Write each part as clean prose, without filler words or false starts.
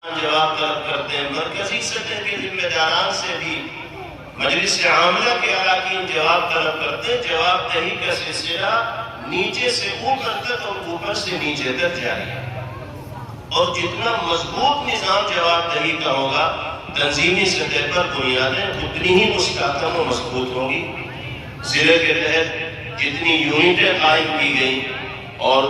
جواب طلب کرتے ہیں، مرکزی سطح کے ذمہ داران سے بھی مجلس عاملہ کے اراکین جواب طلب کرتے ہیں۔ جواب دہی کا سلسلہ نیچے سے اوپر تک اور اوپر سے نیچے تک جاری ہے، اور جتنا مضبوط نظام جواب دہی کا ہوگا تنظیمی سطح پر بنیادیں اتنی ہی مستحکم و مضبوط ہوگی۔ ضلع کے تحت جتنی یونٹیں قائم کی گئیں اور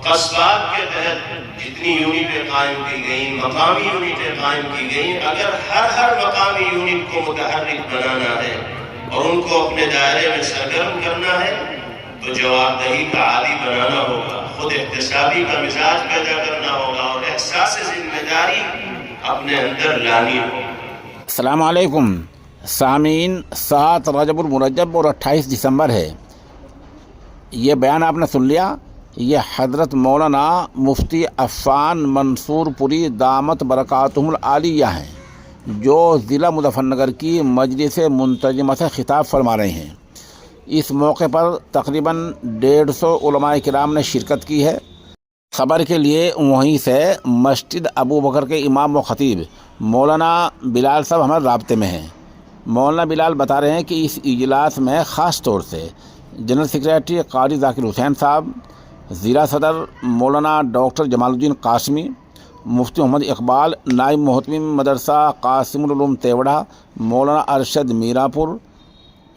قصبات کے تحت جتنی یونٹیں قائم کی گئیں، مقامی یونٹیں قائم کی گئیں، اگر ہر مقامی یونٹ کو متحرک بنانا ہے اور ان کو اپنے دائرے میں سرگرم کرنا ہے تو جواب دہی کا عادی بنانا ہوگا، خود احتسابی کا مزاج پیدا کرنا ہوگا اور احساس ذمہ داری اپنے اندر لانی ہوگی۔ السلام علیکم سامعین، 7 رجب المرجب اور 28 دسمبر ہے۔ یہ بیان آپ نے سن لیا، یہ حضرت مولانا مفتی عفان منصور پوری دامت برکاتہم العالیہ ہیں، جو ضلع مظفر نگر کی مجلس منتظمہ سے خطاب فرما رہے ہیں۔ اس موقع پر تقریباً 150 علماء کرام نے شرکت کی ہے۔ خبر کے لیے وہیں سے مسجد ابو بکر کے امام و خطیب مولانا بلال صاحب ہمارے رابطے میں ہیں۔ مولانا بلال بتا رہے ہیں کہ اس اجلاس میں خاص طور سے جنرل سیکریٹری قاری ذاکر حسین صاحب، ضلع صدر مولانا ڈاکٹر جمال الدین قاسمی، مفتی محمد اقبال، نائب محتمم مدرسہ قاسم العلوم تیوڑا مولانا ارشد میرا پور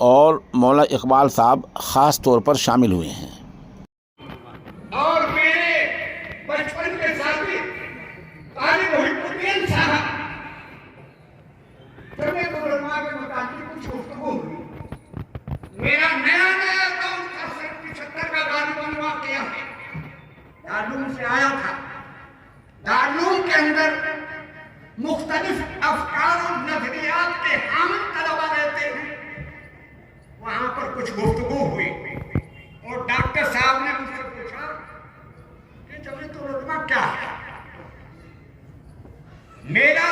اور مولانا اقبال صاحب خاص طور پر شامل ہوئے ہیں۔ اور میرے بچپن کے ساتھی قاری محی الدین صاحب، جب ایک علماء کے متعلق کچھ گفتگو ہوئی، میرا نیا اکاؤنٹ 75 کا غالباً واقعہ ہے، دارالعلوم سے آیا تھا۔ دارالعلوم کے اندر مختلف افکار اور نظریات کے حامل طلبہ رہتے ہیں۔ وہاں پر کچھ گفتگو ہوئی اور ڈاکٹر صاحب نے مجھ سے پوچھا کہ جمعیت العلماء کیا ہے؟ میرا